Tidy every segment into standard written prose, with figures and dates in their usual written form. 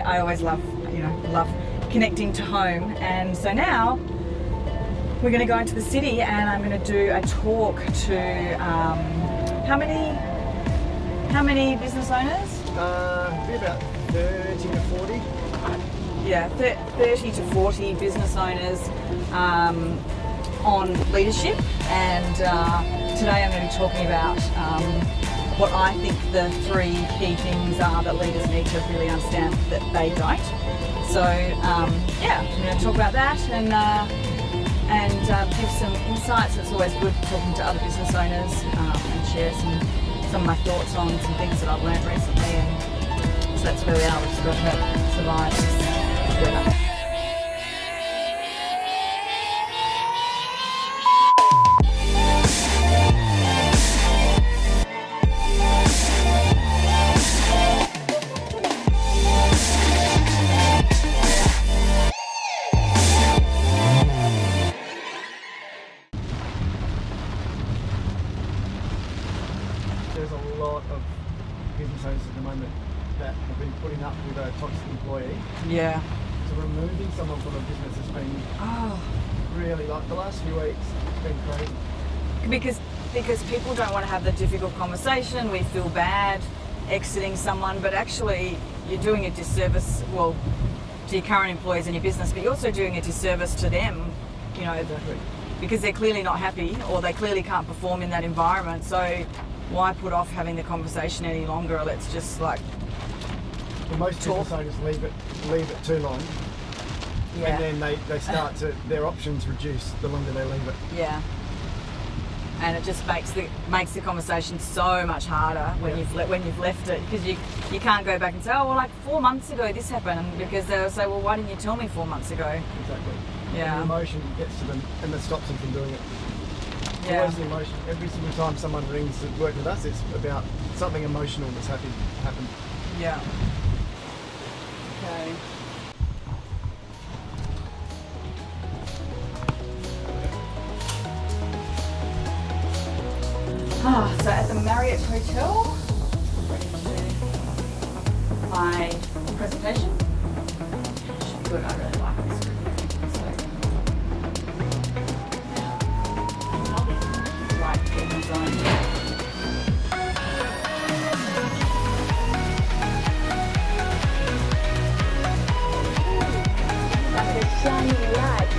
I always love connecting to home. And so now we're going to go into the city, and I'm going to do a talk to how many business owners? Be about 30 to 40. Yeah, 30 to 40 business owners on leadership, and today I'm going to be talking about what I think the 3 key things are that leaders need to really understand that they don't. So I'm going to talk about that and give some insights. It's always good talking to other business owners and share some of my thoughts on some things that I've learned recently, and so that's where we are. We've just got to survive this weather. There's a lot of business owners at the moment that have been putting up with a toxic employee. Yeah. So removing someone from a business has been really, like the last few weeks, it's been crazy. Because people don't want to have the difficult conversation. We feel bad exiting someone, but actually you're doing a disservice, well, to your current employees and your business, but you're also doing a disservice to them, Exactly. because they're clearly not happy, or they clearly can't perform in that environment. So why put off having the conversation any longer? Let's just Most business owners leave it too long, and then they start to, their options reduce the longer they leave it. Yeah. And it just makes the conversation so much harder when you've left it, because you can't go back and say, oh, well, like 4 months ago this happened, because they'll say, well, why didn't you tell me 4 months ago? Exactly. Yeah. And the emotion gets to them, and that stops them from doing it. Yeah. Always the emotion. Every single time someone rings to work with us, it's about something emotional that's happened. Yeah. Okay. So at the Marriott Hotel, ready to do my presentation. Should be good. I really like this. Right, get my zone. Like a shiny light.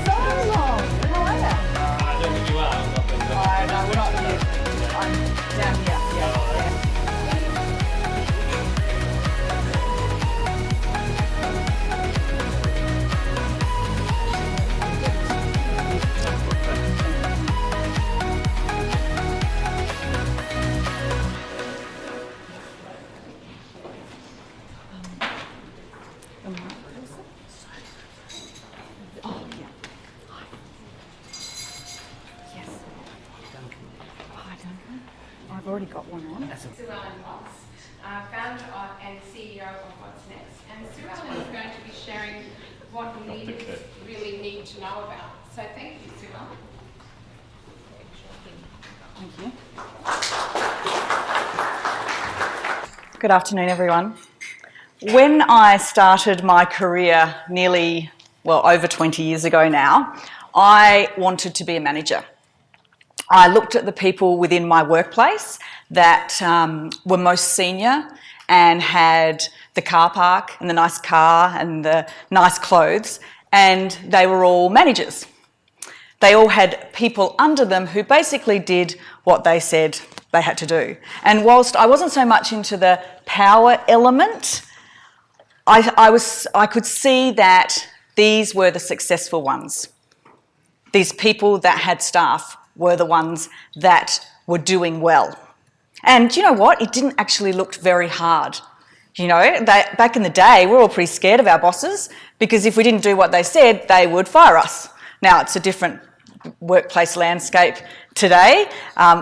So long. How are you? I don't think you are. No, we're not here. I'm down here. Yeah. I've already got one on. Sue Ellen Moss, founder and CEO of What's Next. And Sue Ellen is going to be sharing what leaders really need to know about. So thank you, Sue Ellen. Thank you. Good afternoon, everyone. When I started my career over 20 years ago now, I wanted to be a manager. I looked at the people within my workplace that were most senior and had the car park and the nice car and the nice clothes, and they were all managers. They all had people under them who basically did what they said they had to do. And whilst I wasn't so much into the power element, I could see that these were the successful ones. These people that had staff were the ones that were doing well. And you know what? It didn't actually look very hard. Back in the day, we were all pretty scared of our bosses, because if we didn't do what they said, they would fire us. Now, it's a different workplace landscape today,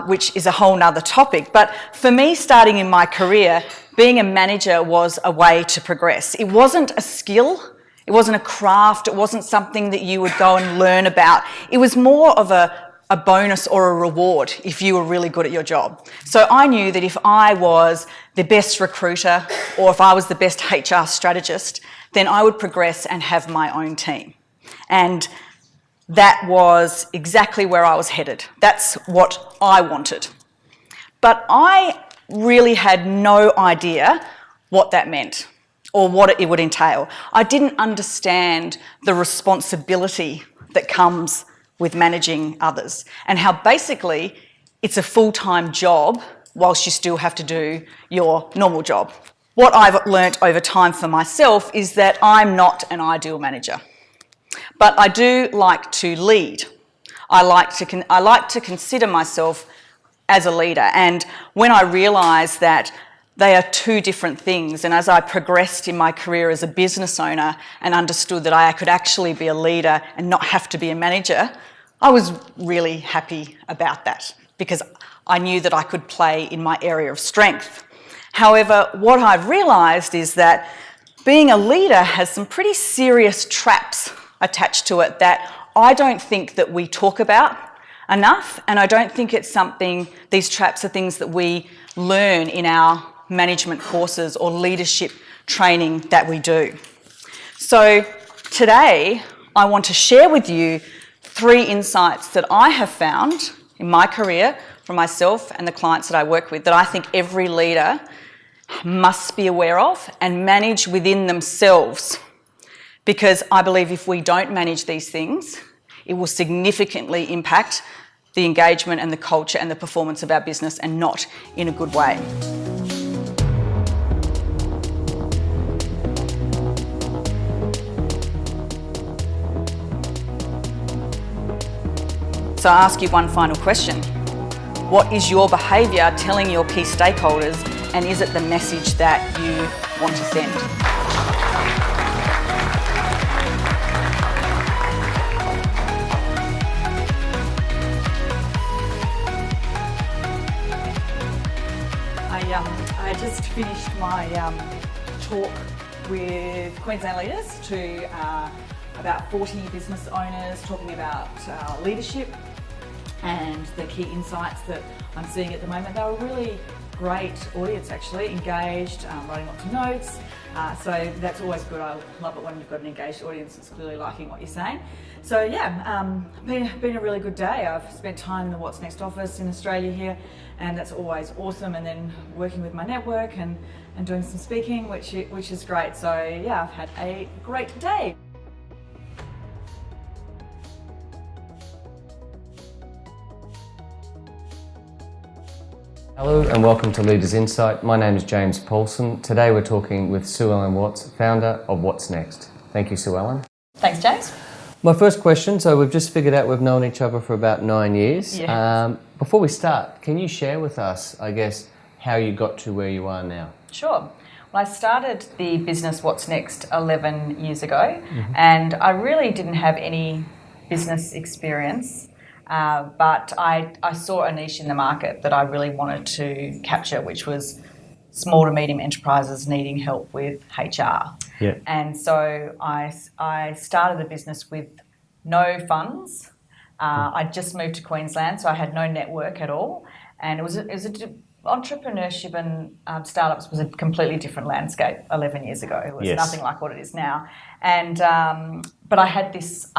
which is a whole nother topic. But for me, starting in my career, being a manager was a way to progress. It wasn't a skill. It wasn't a craft. It wasn't something that you would go and learn about. It was more of a bonus or a reward if you were really good at your job. So I knew that if I was the best recruiter, or if I was the best HR strategist, then I would progress and have my own team. And that was exactly where I was headed. That's what I wanted. But I really had no idea what that meant or what it would entail. I didn't understand the responsibility that comes with managing others and how basically it's a full-time job whilst you still have to do your normal job. What I've learnt over time for myself is that I'm not an ideal manager, but I do like to lead. I like to consider myself as a leader, and when I realised that they are two different things, and as I progressed in my career as a business owner and understood that I could actually be a leader and not have to be a manager, I was really happy about that because I knew that I could play in my area of strength. However, what I've realised is that being a leader has some pretty serious traps attached to it that I don't think that we talk about enough, and I don't think it's something, these traps are things that we learn in our management courses or leadership training that we do. So today I want to share with you 3 insights that I have found in my career from myself and the clients that I work with that I think every leader must be aware of and manage within themselves, because I believe if we don't manage these things, it will significantly impact the engagement and the culture and the performance of our business, and not in a good way. So I ask you one final question. What is your behaviour telling your key stakeholders, and is it the message that you want to send? I just finished my talk with Queensland Leaders to about 40 business owners, talking about leadership and the key insights that I'm seeing at the moment. They were a really great audience, actually, engaged, writing lots of notes. So that's always good. I love it when you've got an engaged audience that's clearly liking what you're saying. So yeah, been a really good day. I've spent time in the What's Next office in Australia here, and that's always awesome. And then working with my network and doing some speaking, which is great. So yeah, I've had a great day. Hello and welcome to Leaders Insight. My name is James Paulsen. Today we're talking with Sue Ellen Watts, founder of What's Next. Thank you, Sue Ellen. Thanks, James. My first question, so we've just figured out we've known each other for about 9 years. Yeah. Before we start, can you share with us, I guess, how you got to where you are now? Sure. Well, I started the business What's Next 11 years ago, and I really didn't have any business experience. But I saw a niche in the market that I really wanted to capture, which was small to medium enterprises needing help with HR. Yeah. And so I started the business with no funds. I just moved to Queensland, so I had no network at all. And entrepreneurship and startups was a completely different landscape 11 years ago. It was nothing like what it is now. And but I had this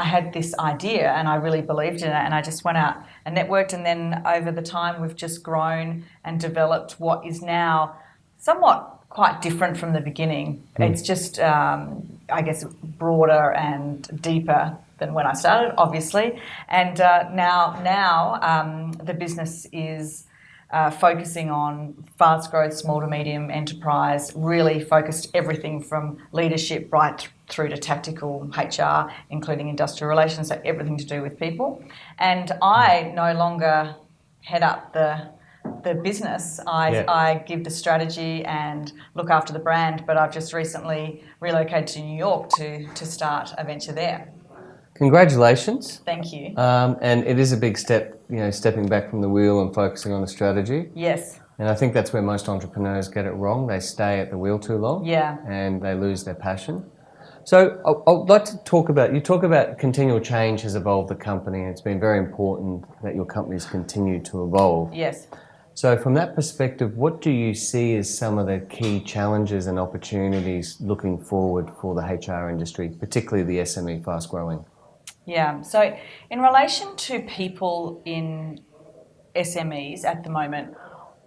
idea, and I really believed in it, and I just went out and networked. And then over the time, we've just grown and developed what is now somewhat quite different from the beginning. It's just, I guess, broader and deeper than when I started, obviously. And now the business is focusing on fast growth, small to medium enterprise, really focused everything from leadership right through to tactical HR, including industrial relations, so everything to do with people. And I no longer head up the business. I give the strategy and look after the brand, but I've just recently relocated to New York to start a venture there. Congratulations. Thank you. And it is a big step, stepping back from the wheel and focusing on the strategy. Yes. And I think that's where most entrepreneurs get it wrong. They stay at the wheel too long. Yeah. And they lose their passion. So I'd like to talk about continual change has evolved the company, and it's been very important that your company's continued to evolve. Yes. So from that perspective, what do you see as some of the key challenges and opportunities looking forward for the HR industry, particularly the SME fast growing? Yeah, so in relation to people in SMEs at the moment,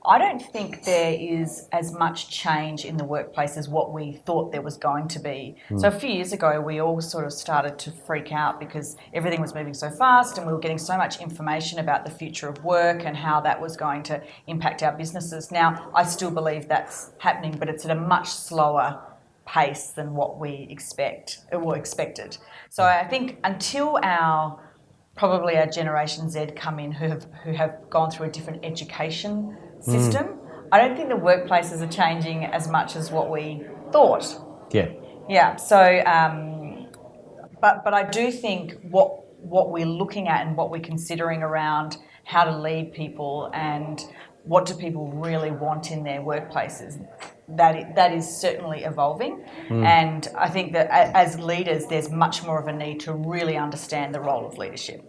I don't think there is as much change in the workplace as what we thought there was going to be. So a few years ago, we all sort of started to freak out because everything was moving so fast and we were getting so much information about the future of work and how that was going to impact our businesses. Now, I still believe that's happening, but it's at a much slower pace than what we expected. So I think until probably our Generation Z come in who have gone through a different education system, I don't think the workplaces are changing as much as what we thought. Yeah. Yeah. So, but I do think what we're looking at and what we're considering around how to lead people and what do people really want in their workplaces, that is certainly evolving. And I think that as leaders, there's much more of a need to really understand the role of leadership.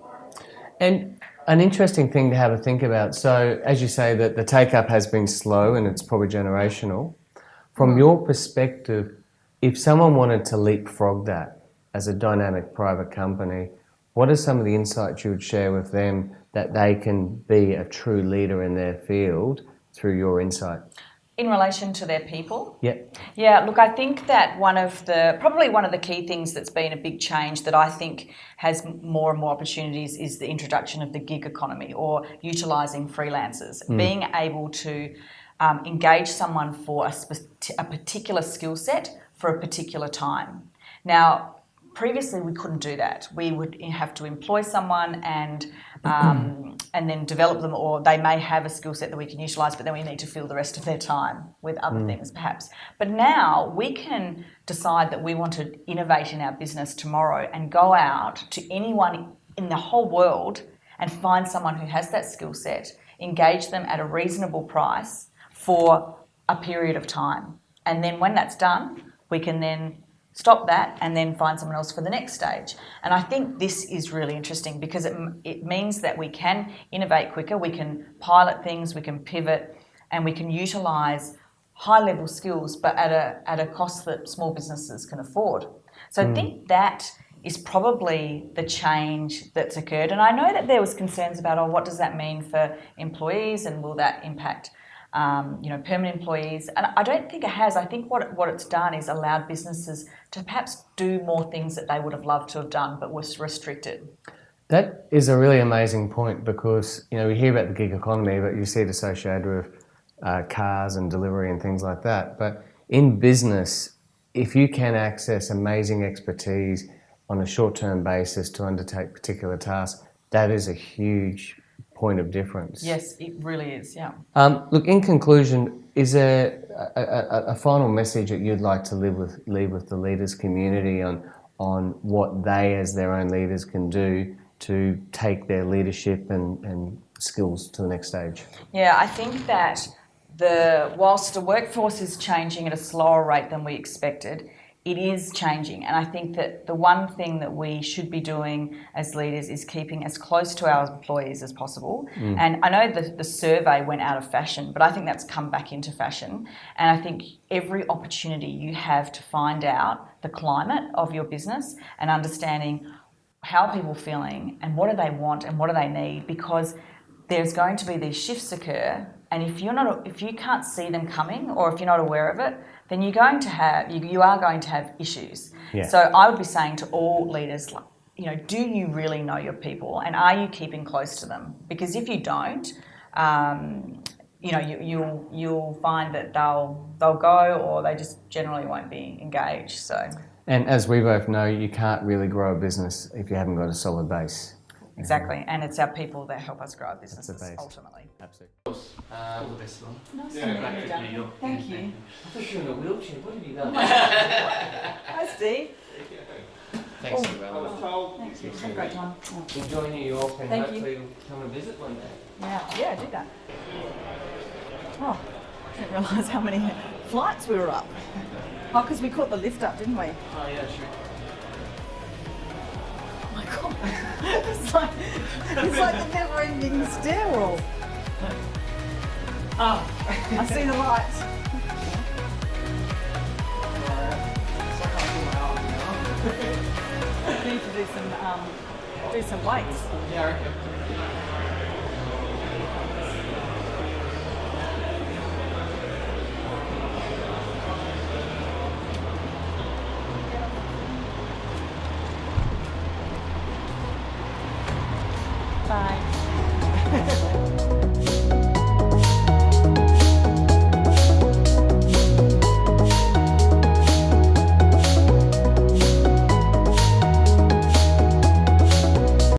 And an interesting thing to have a think about. So, as you say, that the take-up has been slow and it's probably generational. From your perspective, if someone wanted to leapfrog that as a dynamic private company, what are some of the insights you would share with them that they can be a true leader in their field through your insight? In relation to their people? Yep. Yeah, look, I think that probably one of the key things that's been a big change that I think has more and more opportunities is the introduction of the gig economy or utilising freelancers, being able to engage someone for a particular skill set for a particular time. Now, previously we couldn't do that. We would have to employ someone and then develop them, or they may have a skill set that we can utilise, but then we need to fill the rest of their time with other things perhaps. But now we can decide that we want to innovate in our business tomorrow and go out to anyone in the whole world and find someone who has that skill set, engage them at a reasonable price for a period of time. And then when that's done, we can then stop that and then find someone else for the next stage. And I think this is really interesting because it means that we can innovate quicker, we can pilot things, we can pivot, and we can utilise high-level skills but at a cost that small businesses can afford. So I think that is probably the change that's occurred. And I know that there was concerns about, what does that mean for employees and will that impact permanent employees? And I don't think it has. I think what it's done is allowed businesses to perhaps do more things that they would have loved to have done but was restricted. That is a really amazing point because, we hear about the gig economy, but you see it associated with cars and delivery and things like that. But in business, if you can access amazing expertise on a short-term basis to undertake particular tasks, that is a huge point of difference. Yes, it really is, yeah. Look, in conclusion, is there a final message that you'd like to leave with the leaders community on what they as their own leaders can do to take their leadership and skills to the next stage? Yeah, I think that whilst the workforce is changing at a slower rate than we expected, it is changing. And I think that the one thing that we should be doing as leaders is keeping as close to our employees as possible. And I know that the survey went out of fashion, but I think that's come back into fashion. And I think every opportunity you have to find out the climate of your business and understanding how are people feeling and what do they want and what do they need, because there's going to be these shifts occur. And if you can't see them coming or if you're not aware of it, then you are going to have issues. Yeah. So I would be saying to all leaders, do you really know your people and are you keeping close to them? Because if you don't, you'll find that they'll go or they just generally won't be engaged. So. And as we both know, you can't really grow a business if you haven't got a solid base. Exactly, and it's our people that help us grow our businesses ultimately. Absolutely. Nice to meet you. Thank you. I thought you were in a wheelchair. What have you done? Hi, Steve. Thanks, Sue. Thanks. Have a great time. Enjoy New York and Thank hopefully you'll come and visit one day. Yeah, I did that. Oh, I didn't realise how many flights we were up. Oh, because we caught the lift up, didn't we? Oh, yeah, sure. Oh my God. It's like the never-ending stairwell. I see the lights. I need to do some weights. Yeah, I reckon.